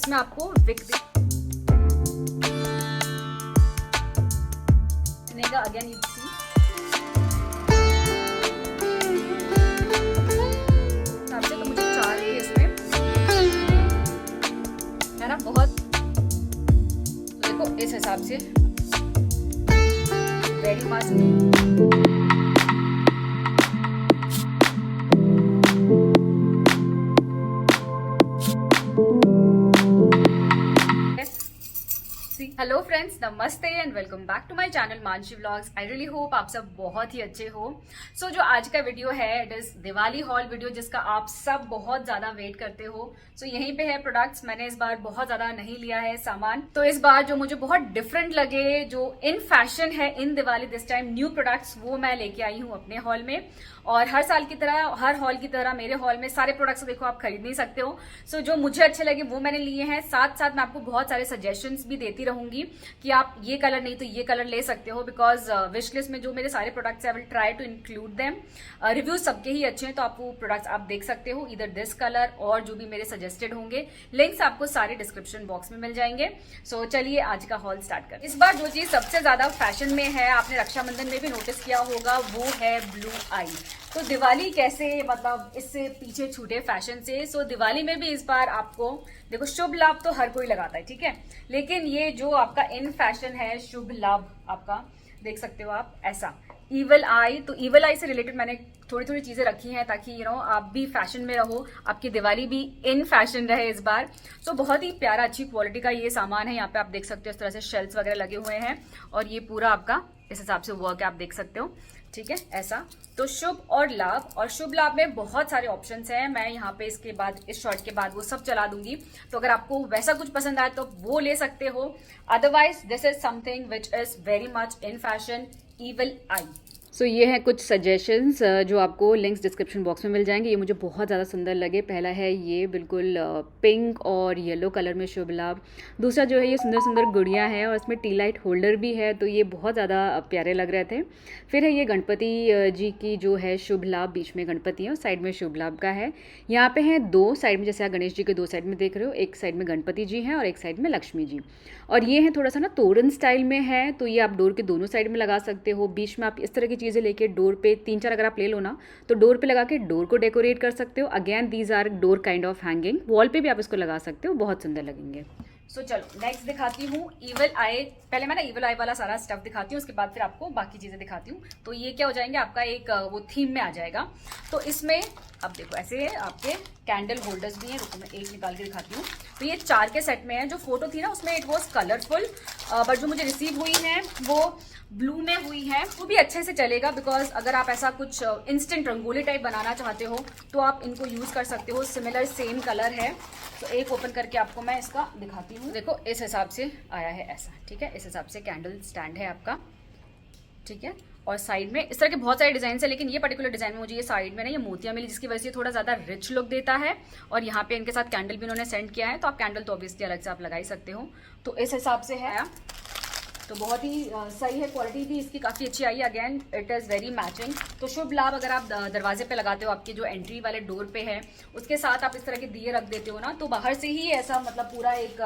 इसमें आपको विक देगा। अगेन यू सी तो मुझे 4 थे इसमें, है ना, बहुत। तो देखो इस हिसाब से वेरी मस्त। हेलो फ्रेंड्स, नमस्ते and welcome back to my channel Mansi vlogs. I really hope आप सब बहुत ही अच्छे हो। सो जो आज का वीडियो है it is Diwali hall video, जिसका आप सब बहुत ज्यादा वेट करते हो। सो यहीं पे है प्रोडक्ट्स। मैंने इस बार बहुत ज्यादा नहीं लिया है सामान, तो इस बार जो मुझे बहुत डिफरेंट लगे, जो इन फैशन है in Diwali this time new products, वो मैं लेके आई हूँ अपने हॉल में। और हर साल की तरह, हर हॉल की तरह मेरे हॉल में सारे प्रोडक्ट्स देखो आप खरीद नहीं सकते हो। सो जो मुझे अच्छे लगे वो मैंने लिए हैं। साथ साथ मैं आपको बहुत सारे सजेशंस भी देती रहूंगी कि आप ये कलर नहीं तो ये कलर ले सकते हो, बिकॉज विश लिस्ट में जो मेरे सारे प्रोडक्ट्स है I will try to include them. Reviews सबके ही अच्छे हैं, तो आप वो प्रोडक्ट्स आप देख सकते हो, इधर दिस कलर और जो भी मेरे सजेस्टेड होंगे। लिंक्स आपको सारे डिस्क्रिप्शन बॉक्स में मिल जाएंगे। सो चलिए आज का हॉल स्टार्ट करें। इस बार जो चीज सबसे ज्यादा फैशन में है, आपने रक्षाबंधन में भी नोटिस किया होगा, वो है ब्लू आई। तो दिवाली कैसे मतलब इससे पीछे छूटे फैशन से। सो दिवाली में भी इस बार आपको देखो, शुभ लाभ तो हर कोई लगाता है, ठीक है, लेकिन ये जो आपका इन फैशन है शुभ लाभ, आपका देख सकते हो आप ऐसा इवल आई। तो इवल आई से रिलेटेड मैंने थोड़ी थोड़ी चीजें रखी हैं ताकि आप भी फैशन में रहो, आपकी दिवाली भी इन फैशन रहे इस बार। तो बहुत ही प्यारा अच्छी क्वालिटी का ये सामान है। यहाँ पे आप देख सकते हो इस तरह से शेल्स वगैरह लगे हुए हैं, और ये पूरा आपका इस हिसाब से वर्क है, आप देख सकते हो, ठीक है ऐसा। तो शुभ और लाभ, और शुभ लाभ में बहुत सारे ऑप्शंस हैं। मैं यहाँ पे इसके बाद, इस शॉर्ट के बाद वो सब चला दूंगी, तो अगर आपको वैसा कुछ पसंद आए तो वो ले सकते हो। Otherwise this is something which is very much in fashion, evil eye. So ये है कुछ सजेशंस जो आपको लिंक्स डिस्क्रिप्शन बॉक्स में मिल जाएंगे। ये मुझे बहुत ज़्यादा सुंदर लगे। पहला है ये बिल्कुल पिंक और येलो कलर में शुभ लाभ। दूसरा जो है ये सुंदर सुंदर गुड़ियाँ हैं और इसमें टी लाइट होल्डर भी है, तो ये बहुत ज़्यादा प्यारे लग रहे थे। फिर है ये गणपति जी की जो है शुभ लाभ, बीच में गणपति है और साइड में शुभ लाभ का है। यहाँ पे हैं दो साइड में, जैसे आप गणेश जी के दो साइड में देख रहे हो, एक साइड में गणपति जी हैं और एक साइड में लक्ष्मी जी। और ये है थोड़ा सा ना तोरण स्टाइल में है, तो ये आप डोर के दोनों साइड में लगा सकते हो। बीच में आप इस तरह की चीज़ें लेके डोर पे 3-4 अगर आप ले लो ना, तो डोर पे लगा के डोर को डेकोरेट कर सकते हो। Again these are door kind of hanging, wall पे भी आप इसको लगा सकते हो, बहुत सुंदर लगेंगे। सो चलो नेक्स्ट दिखाती हूँ इवल आई। पहले मैं ना इवल आई वाला सारा स्टफ दिखाती हूँ, उसके बाद फिर आपको बाकी चीजें दिखाती हूँ। तो ये क्या हो जाएंगे, आपका एक वो थीम में आ जाएगा। तो इसमें अब देखो ऐसे है, आपके कैंडल होल्डर्स भी हैं। रुको मैं एक निकाल के दिखाती हूँ। तो ये 4 के सेट में है। जो फोटो थी ना उसमें इट वॉज कलरफुल, बट जो मुझे रिसीव हुई है वो ब्लू में हुई है। वो भी अच्छे से चलेगा, बिकॉज अगर आप ऐसा कुछ इंस्टेंट रंगोली टाइप बनाना चाहते हो तो आप इनको यूज कर सकते हो। सिमिलर सेम कलर है। तो एक ओपन करके आपको मैं इसका दिखाती हूँ। देखो इस हिसाब से आया है ऐसा, ठीक है, इस हिसाब से कैंडल स्टैंड है आपका, ठीक है। और साइड में इस तरह के बहुत सारे डिजाइन है, लेकिन ये पर्टिकुलर डिजाइन में मुझे ये साइड में ना ये मोतियां मिली, जिसकी वजह से थोड़ा ज्यादा रिच लुक देता है। और यहाँ पे इनके साथ कैंडल भी उन्होंने सेंड किया है, तो आप कैंडल तो ऑब्वियसली अलग से आप लगा ही सकते हो। तो इस हिसाब से है, तो बहुत ही सही है। क्वालिटी भी इसकी काफ़ी अच्छी आई है। Again it is very matching. तो शुभ लाभ अगर आप दरवाजे पे लगाते हो, आपके जो एंट्री वाले डोर पे है, उसके साथ आप इस तरह के दिए रख देते हो ना, तो बाहर से ही ऐसा मतलब पूरा एक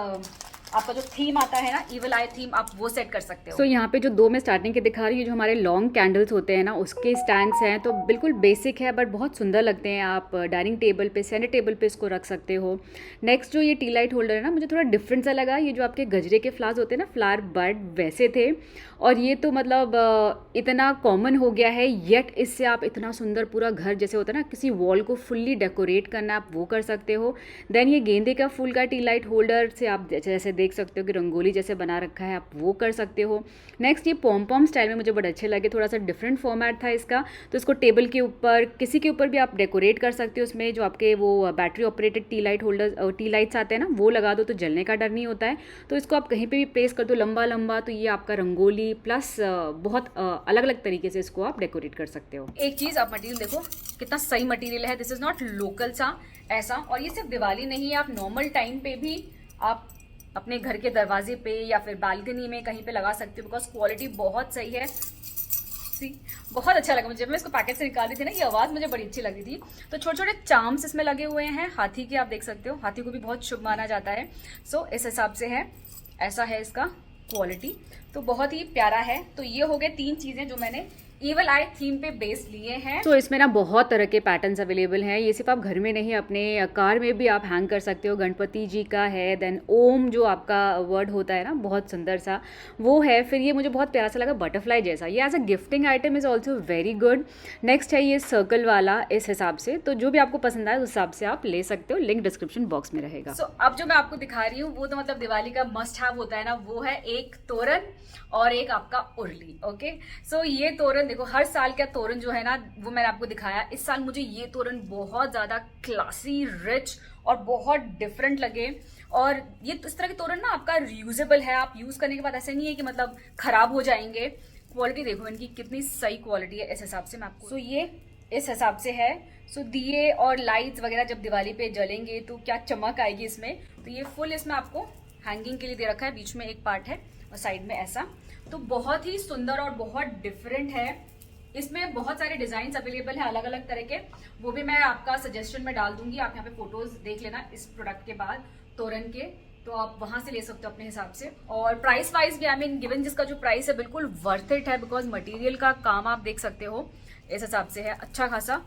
आपका जो थीम आता है ना, इवल आई थीम, आप वो सेट कर सकते हो। यहाँ पे जो दो मैं स्टार्टिंग के दिखा रही हूँ, जो हमारे लॉन्ग कैंडल्स होते हैं ना, उसके स्टैंड्स हैं। तो बिल्कुल बेसिक है बट बहुत सुंदर लगते हैं। आप डाइनिंग टेबल पे, सेंटर टेबल पे इसको रख सकते हो। नेक्स्ट जो ये टी लाइट होल्डर है ना, मुझे थोड़ा डिफरेंट सा लगा। ये जो आपके गजरे के फ्लावर्स होते हैं ना, फ्लावर बर्ड वैसे थे, और ये तो मतलब इतना कॉमन हो गया है, येट इससे आप इतना सुंदर पूरा घर जैसे होता है ना, किसी वॉल को फुल्ली डेकोरेट करना, आप वो कर सकते हो। देन ये गेंदे का फूल का टी लाइट होल्डर से आप जैसे देख सकते हो कि रंगोली जैसे बना रखा है, आप वो कर सकते हो। नेक्स्ट ये पॉम पॉम स्टाइल में मुझे बड़े अच्छे लगे, थोड़ा सा डिफरेंट फॉर्मेट था इसका। तो इसको टेबल के ऊपर, किसी के ऊपर भी आप डेकोरेट कर सकते हो। उसमें जो आपके वो battery operated T light holder, tea lights आते हैं ना, वो लगा दो तो जलने का डर नहीं होता है। तो इसको आप कहीं पे भी प्लेस कर दो लंबा लंबा, तो ये आपका रंगोली प्लस बहुत अलग अलग तरीके से इसको आप डेकोरेट कर सकते हो। एक चीज आप मटेरियल देखो कितना सही मटेरियल है। दिस इज नॉट लोकल सा ऐसा, और ये सिर्फ दिवाली नहीं है, आप नॉर्मल टाइम पे भी आप अपने घर के दरवाजे पे या फिर बालकनी में कहीं पे लगा सकते हो, बिकॉज क्वालिटी बहुत सही है। सी बहुत अच्छा लगा मुझे। जब मैं इसको पैकेट से निकाल रही थी ना, ये आवाज़ मुझे बड़ी अच्छी लगी थी। तो छोटे छोटे चार्म्स इसमें लगे हुए हैं हाथी के, आप देख सकते हो। हाथी को भी बहुत शुभ माना जाता है। सो इस हिसाब से है, ऐसा है इसका क्वालिटी, तो बहुत ही प्यारा है। तो ये हो गए 3 चीज़ें जो मैंने इवल आई थीम पे बेस लिए हैं। तो इसमें ना बहुत तरह के पैटर्न्स अवेलेबल हैं। ये सिर्फ आप घर में नहीं, अपने कार में भी आप हैंग कर सकते हो। गणपति जी का है, देन ओम जो आपका वर्ड होता है ना, बहुत सुंदर सा वो है। फिर ये मुझे बहुत प्यारा सा लगा, बटरफ्लाई जैसा। ये as a gifting item is also very good. Next है ये सर्कल वाला, इस हिसाब से। तो जो भी आपको पसंद आए उस हिसाब से आप ले सकते हो, लिंक डिस्क्रिप्शन बॉक्स में रहेगा। अब जो मैं आपको दिखा रही हूँ वो तो मतलब दिवाली का मस्ट हैव होता है ना, वो है एक तोरण और एक आपका उर्ली। ओके, सो ये तोरण देखो, हर साल का तोरण जो है ना वो मैंने आपको दिखाया। इस साल मुझे ये तोरण बहुत ज्यादा क्लासी, रिच और बहुत डिफरेंट लगे। और ये इस तरह के तोरण ना आपका रियूजेबल है, आप यूज करने के बाद ऐसे नहीं है कि मतलब खराब हो जाएंगे। क्वालिटी देखो इनकी कितनी सही क्वालिटी है, इस हिसाब से मैं आपको। ये इस हिसाब से है। दिए और लाइट्स वगैरह जब दिवाली पे जलेंगे तो क्या चमक आएगी इसमें। तो ये फुल इसमें आपको हैंगिंग के लिए दे रखा है, बीच में एक पार्ट है और साइड में ऐसा। तो बहुत ही सुंदर और बहुत डिफरेंट है। इसमें बहुत सारे डिजाइन अवेलेबल है अलग अलग तरह के, वो भी मैं आपका सजेशन में डाल दूंगी। आप यहाँ पे फोटोज देख लेना इस प्रोडक्ट के बाद तोरण के, तो आप वहां से ले सकते हो अपने हिसाब से। और प्राइस वाइज भी आई मीन गिवन जिसका जो प्राइस है बिल्कुल वर्थ इट है, बिकॉज मटेरियल का काम आप देख सकते हो इस हिसाब से है। अच्छा खासा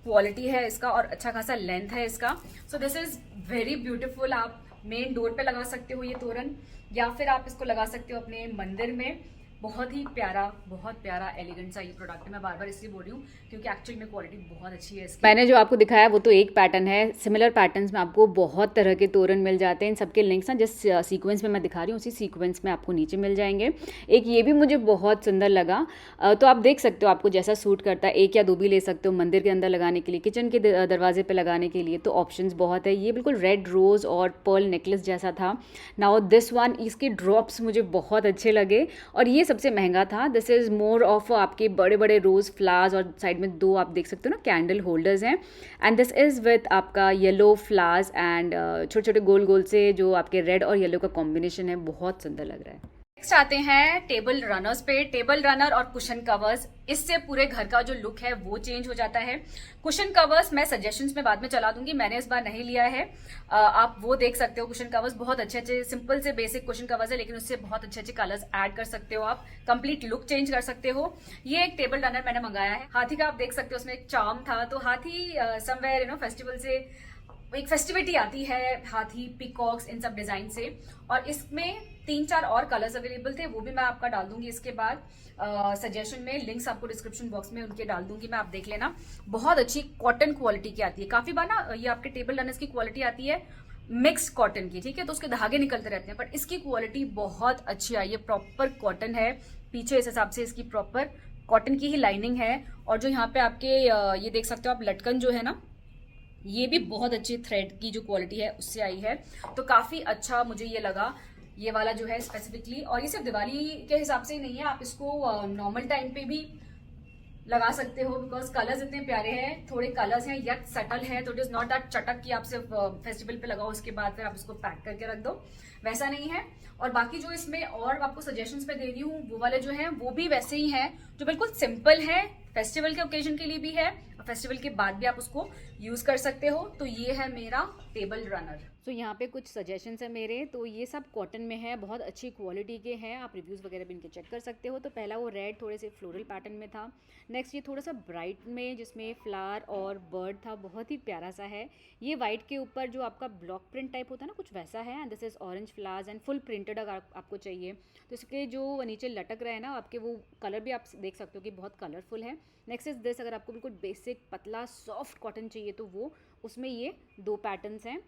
क्वालिटी है इसका और अच्छा खासा लेंथ है इसका। So this is very beautiful. आप मेन डोर पे लगा सकते हो ये तोरण, या फिर आप इसको लगा सकते हो अपने मंदिर में। बहुत प्यारा एलिगेंट सा ये प्रोडक्ट है। मैं बार बार इसलिए बोल रही हूँ क्योंकि एक्चुअल में क्वालिटी बहुत अच्छी है इसकी। मैंने जो आपको दिखाया वो तो एक पैटर्न है, सिमिलर पैटर्न्स में आपको बहुत तरह के तोरण मिल जाते हैं। इन सबके लिंक्स ना जिस सीक्वेंस में मैं दिखा रही हूँ उसी सीक्वेंस में आपको नीचे मिल जाएंगे। एक ये भी मुझे बहुत सुंदर लगा, तो आप देख सकते हो आपको जैसा सूट करता है। एक या दो भी ले सकते हो, मंदिर के अंदर लगाने के लिए, किचन के दरवाजे पर लगाने के लिए, तो ऑप्शंस बहुत है। ये बिल्कुल रेड रोज़ और पर्ल नेकलेस जैसा था। नाउ दिस वन, इसके ड्रॉप्स मुझे बहुत अच्छे लगे और ये सबसे महंगा था। दिस इज़ मोर ऑफ आपके बड़े बड़े रोज़ फ्लावर्स और साइड में 2 आप देख सकते हो ना कैंडल होल्डर्स हैं। एंड दिस इज़ विथ आपका येलो फ्लावर्स एंड छोटे छोटे गोल गोल से जो आपके रेड और येलो का कॉम्बिनेशन है, बहुत सुंदर लग रहा है। नेक्स्ट आते हैं टेबल रनर्स पे। टेबल रनर और कुशन कवर्स, इससे पूरे घर का जो लुक है वो चेंज हो जाता है। कुशन कवर्स मैं सजेशंस में बाद में चला दूंगी, मैंने इस बार नहीं लिया है। आप वो देख सकते हो। कुशन कवर्स बहुत अच्छे अच्छे सिंपल से बेसिक कुशन कवर्स है, लेकिन उससे बहुत अच्छे अच्छे कलर्स ऐड कर सकते हो, आप कंप्लीट लुक चेंज कर सकते हो। ये एक टेबल रनर मैंने मंगाया है, हाथी का आप देख सकते हो, उसमें एक चार्म था। तो हाथी समवेयर फेस्टिवल से एक फेस्टिविटी आती है, हाथी, पीकॉक्स, इन सब डिजाइन से। और इसमें 3-4 और कलर्स अवेलेबल थे, वो भी मैं आपका डाल दूंगी इसके बाद सजेशन में। लिंक्स आपको डिस्क्रिप्शन बॉक्स में उनके डाल दूंगी मैं, आप देख लेना। बहुत अच्छी कॉटन क्वालिटी की आती है। काफी बार ना ये आपके टेबल रनर्स की क्वालिटी आती है मिक्स कॉटन की, ठीक है, तो उसके धागे निकलते रहते हैं, बट इसकी क्वालिटी बहुत अच्छी आई है। प्रॉपर कॉटन है, पीछे इस हिसाब से इसकी प्रॉपर कॉटन की ही लाइनिंग है। और जो यहाँ पे आपके ये देख सकते हो आप, लटकन जो है ना, ये भी बहुत अच्छी थ्रेड की जो क्वालिटी है उससे आई है। तो काफी अच्छा मुझे ये लगा, ये वाला जो है स्पेसिफिकली। और ये सिर्फ दिवाली के हिसाब से ही नहीं है, आप इसको नॉर्मल टाइम पे भी लगा सकते हो, बिकॉज कलर्स इतने प्यारे हैं। थोड़े कलर्स हैं यट सटल है, तो इट इज नॉट दैट चटक कि आप सिर्फ फेस्टिवल पे लगाओ उसके बाद फिर आप इसको पैक करके रख दो, वैसा नहीं है। और बाकी जो इसमें और आपको सजेशंस में दे रही हूँ वो वाले जो हैं वो भी वैसे ही हैं, जो बिल्कुल सिंपल है, फेस्टिवल के ओकेजन के लिए भी है और फेस्टिवल के बाद भी आप उसको यूज कर सकते हो। तो ये है मेरा टेबल रनर। तो यहाँ पे कुछ सजेशंस है मेरे, तो ये सब कॉटन में है, बहुत अच्छी क्वालिटी के हैं, आप रिव्यूज़ वगैरह भी इनके चेक कर सकते हो। तो पहला वो रेड थोड़े से फ्लोरल पैटर्न में था। नेक्स्ट ये थोड़ा सा ब्राइट में जिसमें फ्लावर और बर्ड था, बहुत ही प्यारा सा है। ये वाइट के ऊपर जो आपका ब्लॉक प्रिंट टाइप होता है ना, कुछ वैसा है। And this is orange flowers and full printed अगर आपको चाहिए तो इसके जो नीचे लटक रहे हैं ना आपके, वो कलर भी आप देख सकते हो कि बहुत कलरफुल है। नेक्स्ट इज दिस, अगर आपको बिल्कुल बेसिक पतला सॉफ्ट कॉटन चाहिए तो वो, उसमें ये 2 पैटर्न्स हैं।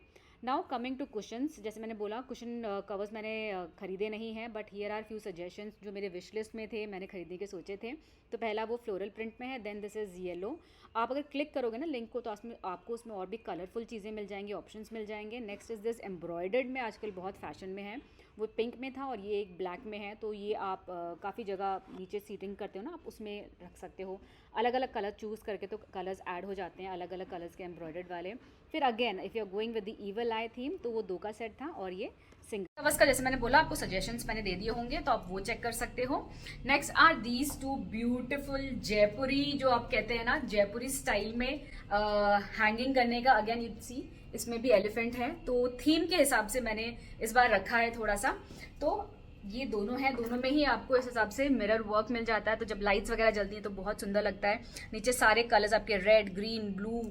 नाउ कमिंग टू कुशंस, जैसे मैंने बोला कुशन कवर्स मैंने खरीदे नहीं हैं, but here are few suggestions जो मेरे विश लिस्ट में थे, मैंने खरीदने के सोचे थे। तो पहला वो फ्लोरल प्रिंट में है, देन दिस इज़ येलो। आप अगर क्लिक करोगे ना लिंक को तो आपको उसमें और भी कलरफुल चीज़ें मिल जाएंगी, ऑप्शंस मिल जाएंगे। नेक्स्ट इज दिस एम्ब्रॉयडर्ड में आजकल बहुत फैशन में है, वो पिंक में था और ये एक ब्लैक में है। तो ये आप काफ़ी जगह नीचे सीटिंग करते हो ना, आप उसमें रख सकते हो। अलग अलग कलर चूज़ करके तो कलर्स ऐड हो जाते हैं, अलग अलग कलर्स के एम्ब्रॉयडर्ड वाले। फिर again if you are going with the evil eye theme तो वो 2 का सेट था और ये सिंगल। बस का जैसे मैंने बोला आपको सजेशंस मैंने दे दिए होंगे तो आप वो चेक कर सकते हो। नेक्स्ट आर दीज 2 ब्यूटिफुल जयपुरी, जो आप कहते हैं ना जयपुरी स्टाइल में हैंगिंग करने का। अगेन यू सी इसमें भी एलिफेंट है, तो थीम के हिसाब से मैंने इस बार रखा है थोड़ा सा। तो ये दोनों है, दोनों में ही आपको इस हिसाब से मिरर वर्क मिल जाता है, तो जब लाइट्स वगैरह जलती हैं तो बहुत सुंदर लगता है। नीचे सारे कलर्स आपके रेड, ग्रीन, ब्लू,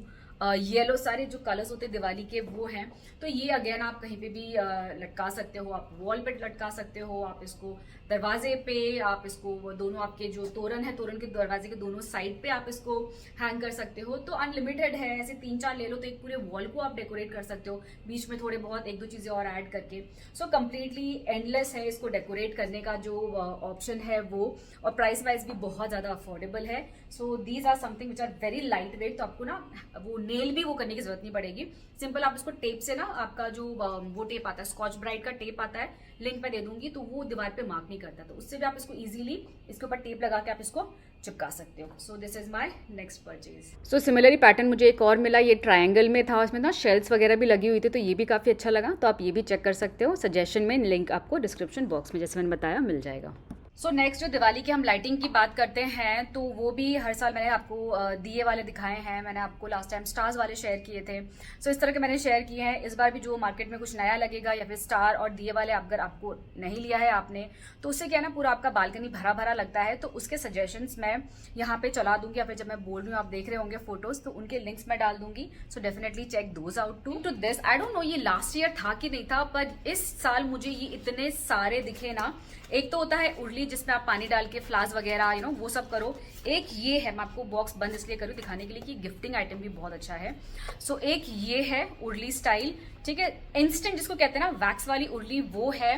येलो, सारे जो कलर्स होते हैं दिवाली के वो हैं। तो ये अगेन आप कहीं पे भी लटका सकते हो, आप वॉल पे लटका सकते हो, आप इसको दरवाजे पे, आप इसको दोनों आपके जो तोरण है तोरण के दरवाजे के दोनों साइड पे आप इसको हैंग कर सकते हो। तो अनलिमिटेड है, ऐसे 3-4 ले लो तो एक पूरे वॉल को आप डेकोरेट कर सकते हो, बीच में थोड़े बहुत 1-2 चीजें और ऐड करके। सो कम्प्लीटली एंडलेस है इसको डेकोरेट करने का जो ऑप्शन है वो, और प्राइस वाइज भी बहुत ज्यादा अफोर्डेबल है। So these are something which are very light weight, तो आपको ना वो नेल भी वो करने की जरूरत नहीं पड़ेगी। सिंपल आप इसको टेप से ना, आपका जो वो टेप आता है स्कॉच ब्राइट का टेप आता है, लिंक पे दे दूंगी, तो वो दीवार पे मार्क नहीं करता, तो उससे भी आप इसको इजीली इसके ऊपर टेप लगा के आप इसको चिपका सकते हो। So this is my next purchase. So similarly pattern मुझे एक और मिला, ये ट्रायंगल में था, उसमें ना शेल्स वगैरह भी लगी हुई थी, तो ये भी काफ़ी अच्छा लगा, तो आप ये भी चेक कर सकते हो। सजेशन में लिंक आपको डिस्क्रिप्शन बॉक्स में जैसे मैंने बताया मिल जाएगा। सो नेक्स्ट जो दिवाली की हम लाइटिंग की बात करते हैं, तो वो भी हर साल मैंने आपको दिए वाले दिखाए हैं। मैंने आपको लास्ट टाइम स्टार्स वाले शेयर किए थे, सो इस तरह के मैंने शेयर किए हैं। इस बार भी जो मार्केट में कुछ नया लगेगा या फिर स्टार और दिए वाले अगर आपको नहीं लिया है आपने, तो उससे क्या है ना पूरा आपका बालकनी भरा भरा लगता है। तो उसके सजेशंस मैं यहाँ पे चला दूंगी, या फिर जब मैं बोल रही हूँ आप देख रहे होंगे फोटोज, तो उनके लिंक्स मैं डाल दूंगी। So definitely check those out to this. I don't know ये लास्ट ईयर था कि नहीं था, पर इस साल मुझे ये इतने सारे दिखे ना। एक तो होता है उर्ली जिसमें आप पानी डाल के फ्लावर्स वगैरह वो सब करो। एक ये है, मैं आपको बॉक्स बंद इसलिए करूँ दिखाने के लिए कि गिफ्टिंग आइटम भी बहुत अच्छा है। सो एक ये है उर्ली स्टाइल, ठीक है, इंस्टेंट जिसको कहते हैं ना वैक्स वाली उर्ली, वो है।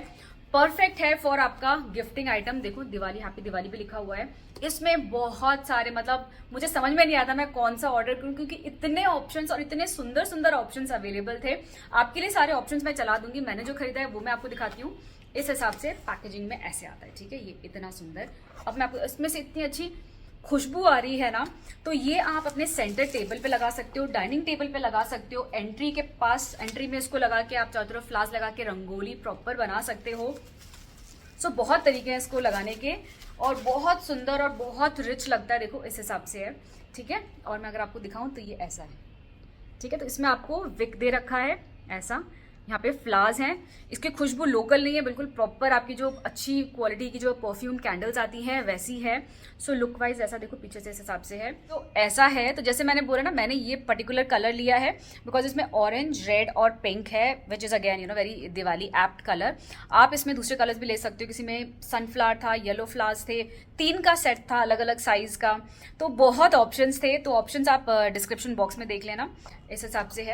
परफेक्ट है फॉर आपका गिफ्टिंग आइटम। देखो दिवाली, हैप्पी दिवाली भी लिखा हुआ है इसमें। बहुत सारे, मतलब मुझे समझ में नहीं आता मैं कौन सा ऑर्डर करूं, क्योंकि इतने ऑप्शंस और इतने सुंदर सुंदर ऑप्शंस अवेलेबल थे। आपके लिए सारे ऑप्शंस मैं चला दूंगी, मैंने जो खरीदा है वो मैं आपको दिखाती हूँ। इस हिसाब से पैकेजिंग में ऐसे आता है, ठीक है, ये इतना सुंदर। अब मैं आपको इसमें से इतनी अच्छी खुशबू आ रही है ना, तो ये आप अपने सेंटर टेबल पे लगा सकते हो, डाइनिंग टेबल पे लगा सकते हो, एंट्री के पास, एंट्री में इसको लगा के आप चारों तरफ फ्लावर्स लगा के रंगोली प्रॉपर बना सकते हो। सो बहुत तरीके हैं इसको लगाने के, और बहुत सुंदर और बहुत रिच लगता है। देखो इस हिसाब से है, ठीक है। और मैं अगर आपको दिखाऊं तो ये ऐसा है, ठीक है। तो इसमें आपको विक दे रखा है ऐसा, यहाँ पे फ्लावर्स हैं। इसकी खुशबू लोकल नहीं है, बिल्कुल प्रॉपर आपकी जो अच्छी क्वालिटी की जो परफ्यूम कैंडल्स आती हैं वैसी है। सो लुक वाइज ऐसा देखो पीछे से इस हिसाब से है, तो ऐसा है। तो जैसे मैंने बोला ना, मैंने ये पर्टिकुलर कलर लिया है बिकॉज इसमें ऑरेंज, रेड और पिंक है, which is again very Diwali apt colour. आप इसमें दूसरे कलर्स भी ले सकते हो, किसी में सनफ्लावर था, येलो फ्लावर्स थे, 3 का सेट था अलग अलग साइज का, तो बहुत ऑप्शंस थे। तो ऑप्शंस आप डिस्क्रिप्शन बॉक्स में देख लेना, इस हिसाब से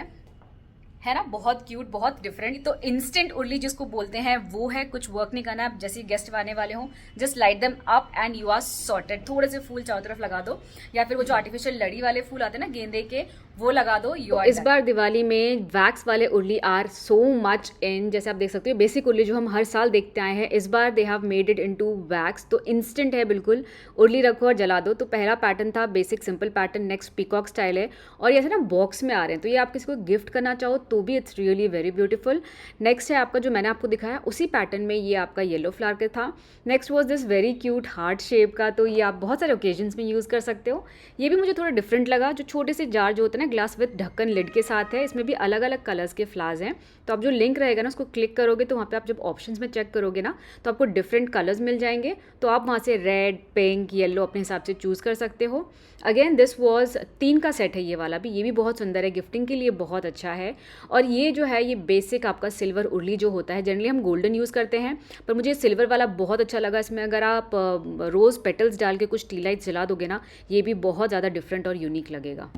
है ना, बहुत क्यूट, बहुत डिफरेंट। तो इंस्टेंट उर्ली जिसको बोलते हैं वो है, कुछ वर्क नहीं करना है। जैसे गेस्ट आने वाले हों, just light them up and you are sorted. थोड़े से फूल चारों तरफ लगा दो, या फिर वो जो आर्टिफिशियल लड़ी वाले फूल आते हैं ना गेंदे के, वो लगा दो, यू आर। इस बार दिवाली में वैक्स वाले उर्ली आर सो मच इन। जैसे आप देख सकते हो बेसिक उर्ली जो हम हर साल देखते आए हैं, इस बार they have made it into wax. तो इंस्टेंट है बिल्कुल, उर्ली रखो और जला दो। तो पहला पैटर्न था basic simple pattern, next peacock style है, और ये ऐसे ना बॉक्स में आ रहे हैं, तो ये आप किसी को गिफ्ट करना चाहो तो भी it's really very beautiful. Next है आपका जो मैंने आपको दिखाया उसी पैटर्न में, ये आपका येलो फ्लावर का था। Next was this very cute heart shape का, तो ये आप बहुत सारे ओकेजन्स में यूज़ कर सकते हो। ये भी मुझे थोड़ा डिफरेंट लगा, जो छोटे से जार जो होते हैं ना ग्लास विद ढक्कन लिड के साथ है, इसमें भी अलग अलग कलर्स के फ्लावर्स हैं। तो आप जो लिंक रहेगा ना उसको क्लिक करोगे तो वहाँ पे आप जब ऑप्शंस में चेक करोगे ना, तो आपको डिफरेंट कलर्स मिल जाएंगे, तो आप वहाँ से रेड, पिंक, येलो अपने हिसाब से चूज़ कर सकते हो। अगेन दिस वॉज 3 का सेट है ये वाला भी, ये भी बहुत सुंदर है, गिफ्टिंग के लिए बहुत अच्छा है। और ये जो है ये बेसिक आपका सिल्वर उर्ली जो होता है, जनरली हम गोल्डन यूज़ करते हैं, पर मुझे सिल्वर वाला बहुत अच्छा लगा। इसमें अगर आप रोज़ पेटल्स डाल के कुछ टी लाइट्स जला दोगे ना, ये भी बहुत ज़्यादा डिफरेंट और यूनिक लगेगा।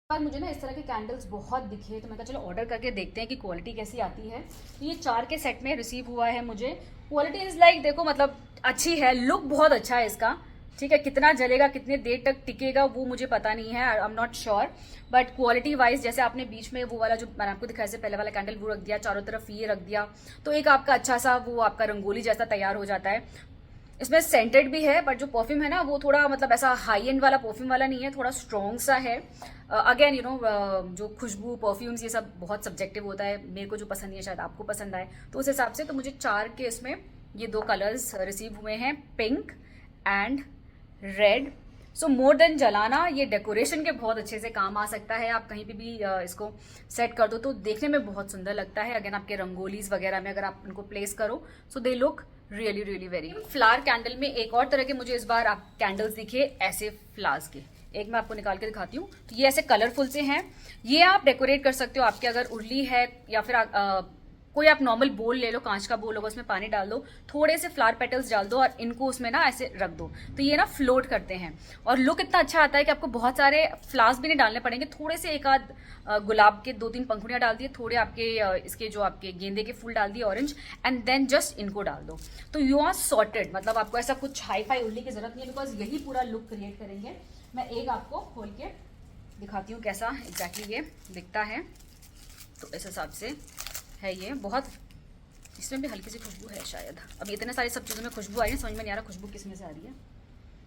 मुझे ना इस तरह के कैंडल्स बहुत दिखे, तो मैं कहा चलो ऑर्डर करके देखते हैं कि क्वालिटी कैसी आती है। तो ये 4 के सेट में रिसीव हुआ है मुझे। क्वालिटी इज लाइक, देखो मतलब अच्छी है, लुक बहुत अच्छा है इसका। ठीक है, कितना जलेगा, कितने देर तक टिकेगा वो मुझे पता नहीं है, I am not sure, but quality wise जैसे आपने बीच में वो वाला जो मैंने आपको दिखाया से पहले वाला कैंडल वो रख दिया, चारों तरफ ये रख दिया, तो एक आपका अच्छा सा वो आपका रंगोली जैसा तैयार हो जाता है। इसमें सेंटेड भी है, बट जो परफ्यूम है ना वो थोड़ा मतलब ऐसा हाई एंड वाला परफ्यूम वाला नहीं है, थोड़ा स्ट्रॉन्ग सा है। अगेन जो खुशबू परफ्यूम्स ये सब बहुत सब्जेक्टिव होता है, मेरे को जो पसंद नहीं है शायद आपको पसंद आए, तो उस हिसाब से तो मुझे 4 के इसमें ये 2 कलर्स रिसीव हुए हैं, pink and red. So more than जलाना, ये डेकोरेशन के बहुत अच्छे से काम आ सकता है। आप कहीं पे भी इसको सेट कर दो तो देखने में बहुत सुंदर लगता है। अगेन आपके रंगोलीज वगैरह में अगर आप इनको प्लेस करो so they look really really very. Flower candle में एक और तरह के मुझे इस बार आप कैंडल्स दिखे ऐसे फ्लावर्स के, एक मैं आपको निकाल के दिखाती हूँ। तो ये ऐसे कलरफुल से हैं, ये आप डेकोरेट कर सकते हो। आपके अगर उर्ली है या फिर कोई आप नॉर्मल बोल ले लो, कांच का बोल होगा, उसमें पानी डाल दो, थोड़े से फ्लावर पेटल्स डाल दो और इनको उसमें ना ऐसे रख दो, तो ये ना फ्लोट करते हैं और लुक इतना अच्छा आता है कि आपको बहुत सारे फ्लावर्स भी नहीं डालने पड़ेंगे। थोड़े से एक आध गुलाब के 2-3 पंखुड़ियाँ डाल दिए, थोड़े आपके इसके जो आपके गेंदे के फूल डाल दिए ऑरेंज, एंड देन जस्ट इनको डाल दो, तो यू आर सॉर्टेड। मतलब आपको ऐसा कुछ हाई फाई उर्ली की जरूरत नहीं है, बिकॉज यही पूरा लुक क्रिएट करेंगे। मैं एक आपको खोल के दिखाती हूँ कैसा एग्जैक्टली ये दिखता है। तो इस हिसाब से है ये, बहुत इसमें भी हल्की सी खुशबू है शायद। अब इतने सारी सब चीज़ों में खुशबू आ रही है, समझ में नहीं आ रहा खुशबू किस में से आ रही है।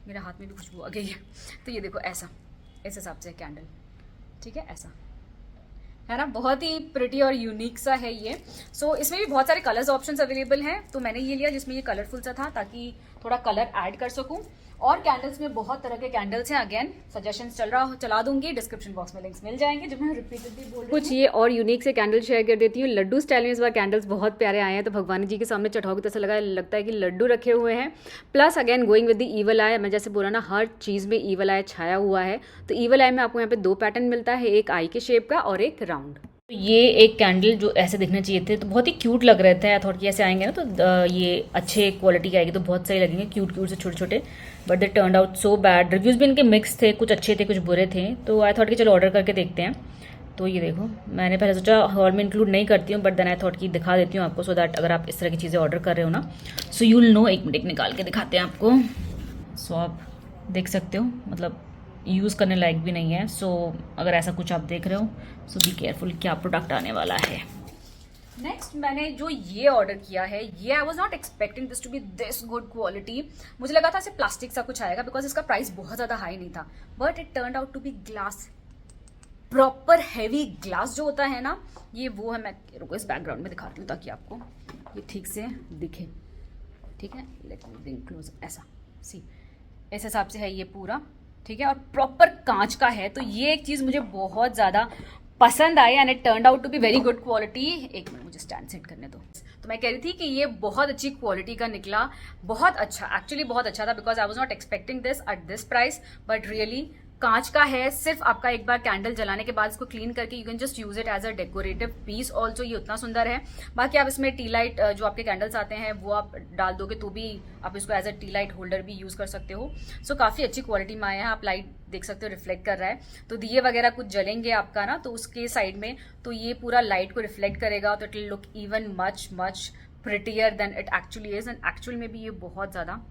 मेरे हाथ में भी खुशबू आ गई है। तो ये देखो ऐसा, इस हिसाब से कैंडल, ठीक है, ऐसा है ना, बहुत ही प्रिटी और यूनिक सा है ये। सो इसमें भी बहुत सारे कलर्स ऑप्शंस अवेलेबल हैं, तो मैंने ये लिया जिसमें ये कलरफुल सा था ताकि थोड़ा कलर ऐड कर सकूं। और कैंडल्स में बहुत तरह के कैंडल्स हैं, अगेन सजेशंस चला दूंगी, डिस्क्रिप्शन बॉक्स में लिंक्स मिल जाएंगे, जो मैं रिपीटेडली बोल रही हूं। कुछ ये और यूनिक से कैंडल शेयर कर देती हूँ। लड्डू स्टाइल में इस बार कैंडल्स बहुत प्यारे आए हैं, तो भगवान जी के सामने चढ़ाओगे तो ऐसा लगता है कि लड्डू रखे हुए हैं। Plus again going with the evil आई, मैं जैसे बोला ना हर चीज़ में ईवल आई छाया हुआ है। तो ईवल आई में आपको यहाँ पे 2 पैटर्न मिलता है, एक आई के शेप का और एक राउंड। ये एक कैंडल जो ऐसे दिखने चाहिए थे, तो बहुत ही क्यूट लग रहे थे। आई थॉट कि ऐसे आएंगे ना तो ये अच्छे क्वालिटी के आएगी तो बहुत सही लगेंगे, क्यूट क्यूट से छोटे छोटे, but they turn out so bad. Reviews भी इनके मिक्स थे, कुछ अच्छे थे कुछ बुरे थे, तो आई थॉट कि चलो ऑर्डर करके देखते हैं। तो ये देखो, मैंने पहले सोचा हॉल में इंक्लूड नहीं करती हूँ, बट देन आई थॉट कि दिखा देती हूँ आपको, सो दैट अगर आप इस तरह की चीज़ें ऑर्डर कर रहे हो ना सो यू विल नो। एक मिनट निकाल के दिखाते हैं आपको। सो आप देख सकते हो, मतलब यूज़ करने लायक भी नहीं है। सो अगर ऐसा कुछ आप देख रहे हो सो बी केयरफुल क्या प्रोडक्ट आने वाला है। नेक्स्ट मैंने जो ये ऑर्डर किया है, ये I was not expecting this to be this good quality. मुझे लगा था सिर्फ प्लास्टिक सा कुछ आएगा, बिकॉज इसका प्राइस बहुत ज़्यादा हाई नहीं था, but it turn out to be glass, proper heavy glass जो होता है ना, ये वो है। मैं रुको इस बैकग्राउंड में दिखाती हूँ ताकि आपको ये ठीक से दिखे, ठीक है। लेट मी ब्रिंग क्लोज, ऐसा सी, इस हिसाब से है ये पूरा, ठीक है, और प्रॉपर कांच का है। तो ये एक चीज़ मुझे बहुत ज़्यादा पसंद आई and it turned out to be very good quality. एक मिनट मुझे स्टैंड सेट करने दो। तो मैं कह रही थी कि ये बहुत अच्छी क्वालिटी का निकला, बहुत अच्छा, एक्चुअली बहुत अच्छा था, because I was not expecting this at this price, but really कांच का है। सिर्फ आपका एक बार कैंडल जलाने के बाद इसको क्लीन करके you can just use it as a decorative piece also, ये उतना सुंदर है। बाकी आप इसमें टी लाइट जो आपके कैंडल्स आते हैं वो आप डाल दोगे तो भी आप इसको as a tea light holder भी यूज कर सकते हो। सो काफ़ी अच्छी क्वालिटी में आया है, आप लाइट देख सकते हो रिफ्लेक्ट कर रहा है। तो दिए वगैरह कुछ जलेंगे आपका ना, तो उसके साइड में तो ये पूरा लाइट को रिफ्लेक्ट करेगा, तो it will look even much much prettier then it actually is, and actual में भी ये बहुत ज़्यादा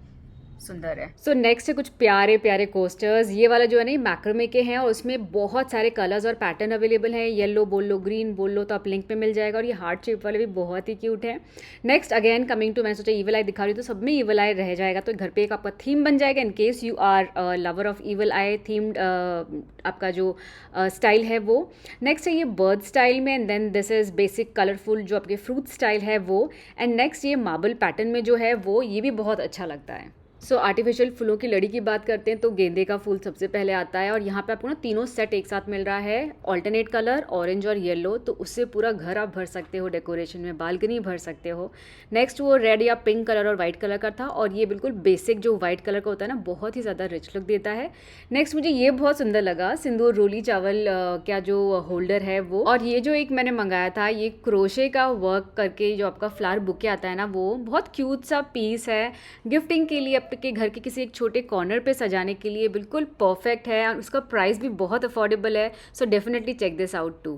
सुंदर है। सो नेक्स्ट है कुछ प्यारे प्यारे कोस्टर्स। ये वाला जो है ना मैक्रोमे के हैं और उसमें बहुत सारे कलर्स और पैटर्न अवेलेबल हैं। येलो बोल लो, ग्रीन बोल लो, तो आप लिंक पे मिल जाएगा। और ये हार्ट शेप वाले भी बहुत ही क्यूट है। नेक्स्ट अगेन कमिंग टू, मैंने सोचा ईवल आई दिखा रही हूँ तो सब में ईवल आई रह जाएगा, तो घर पे एक आपका थीम बन जाएगा in case you are lover of evil eye themed आपका जो स्टाइल है वो। नेक्स्ट है ये बर्ड स्टाइल में, and then this is basic colourful जो आपके फ्रूट स्टाइल है वो, एंड नेक्स्ट ये मार्बल पैटर्न में जो है वो, ये भी बहुत अच्छा लगता है। सो आर्टिफिशियल फूलों की लड़ी की बात करते हैं तो गेंदे का फूल सबसे पहले आता है, और यहाँ पे आपको ना तीनों सेट एक साथ मिल रहा है, ऑल्टरनेट कलर ऑरेंज और येलो, तो उससे पूरा घर आप भर सकते हो, डेकोरेशन में बालकनी भर सकते हो। नेक्स्ट वो रेड या पिंक कलर और वाइट कलर का था, और ये बिल्कुल बेसिक जो वाइट कलर का होता है ना, बहुत ही ज़्यादा रिच लुक देता है। नेक्स्ट मुझे ये बहुत सुंदर लगा, सिंदूर रोली चावल क्या जो होल्डर है वो, और ये जो एक मैंने मंगाया था ये क्रोशे का वर्क करके जो आपका फ्लावर बुके आता है ना, वो बहुत क्यूट सा पीस है, गिफ्टिंग के लिए के घर के किसी एक छोटे कॉर्नर पे सजाने के लिए बिल्कुल परफेक्ट है, और उसका प्राइस भी बहुत अफोर्डेबल है। So definitely check this out too.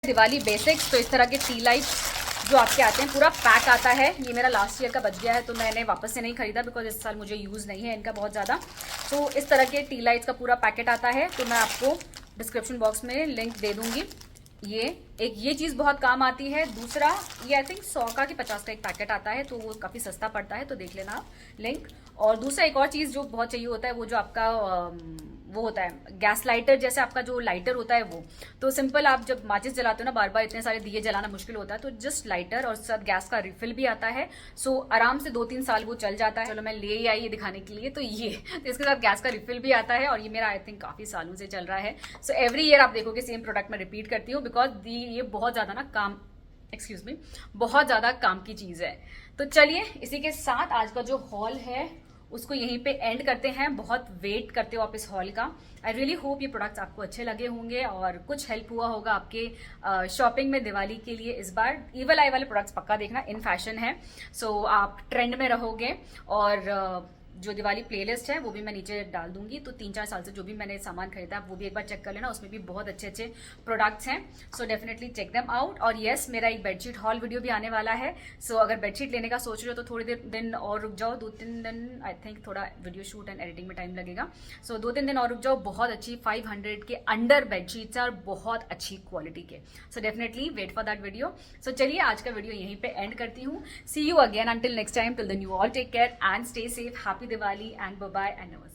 Diwali basics, तो इस तरह के टी लाइट जो आपके आते हैं पूरा पैक आता है। ये मेरा लास्ट ईयर का बच गया है तो मैंने वापस से नहीं खरीदा बिकॉज इस साल मुझे यूज़ नहीं है इनका बहुत ज़्यादा। तो इस तरह के टी लाइट्स का पूरा पैकेट आता है, तो मैं आपको डिस्क्रिप्शन बॉक्स में लिंक दे दूंगी। ये चीज़ बहुत काम आती है। दूसरा ये आई थिंक 100 का कि 50 का एक पैकेट आता है, तो वो काफ़ी सस्ता पड़ता है, तो देख लेना आप लिंक। और दूसरा एक और चीज़ जो बहुत चाहिए होता है वो जो आपका वो होता है गैस लाइटर, जैसे आपका जो लाइटर होता है वो, तो सिंपल आप जब माचिस जलाते हो ना, बार बार इतने सारे दिए जलाना मुश्किल होता है, तो जस्ट लाइटर और साथ गैस का रिफिल भी आता है। सो आराम से 2-3 साल वो चल जाता है। चलो मैं ले आई ये दिखाने के लिए, तो तो इसके साथ गैस का रिफिल भी आता है और ये मेरा आई थिंक काफ़ी सालों से चल रहा है। सो एवरी ईयर आप देखोगे सेम प्रोडक्ट मैं रिपीट करती हूँ बिकॉज ये बहुत ज़्यादा ना काम बहुत ज़्यादा काम की चीज़ है। तो चलिए इसी के साथ आज का जो हॉल है उसको यहीं पे एंड करते हैं। बहुत वेट करते हो आप इस हॉल का। आई रियली होप ये प्रोडक्ट्स आपको अच्छे लगे होंगे और कुछ हेल्प हुआ होगा आपके शॉपिंग में दिवाली के लिए। इस बार ईवल आई वाले प्रोडक्ट्स पक्का देखना, इन फैशन है, सो आप ट्रेंड में रहोगे। और जो दिवाली प्लेलिस्ट है वो भी मैं नीचे डाल दूंगी, तो 3-4 साल से जो भी मैंने सामान खरीदा वो भी एक बार चेक कर लेना, उसमें भी बहुत अच्छे अच्छे प्रोडक्ट्स हैं। So definitely check them out. और येस, मेरा एक बेडशीट हॉल वीडियो भी आने वाला है। सो अगर बेडशीट लेने का सोच रहे हो तो थोड़ी दिन और रुक जाओ, 2-3 दिन आई थिंक थोड़ा वीडियो शूट एंड एडिटिंग में टाइम लगेगा। सो 2-3 दिन और रुक जाओ। बहुत अच्छी 500 के अंडर बेडशीट्स और बहुत अच्छी क्वालिटी के। So definitely wait for that video. So चलिए आज का वीडियो यहीं पे एंड करती हूँ। See you again until next time. Till then you all take care and stay safe. Happy Diwali and bye bye and नमस्ते।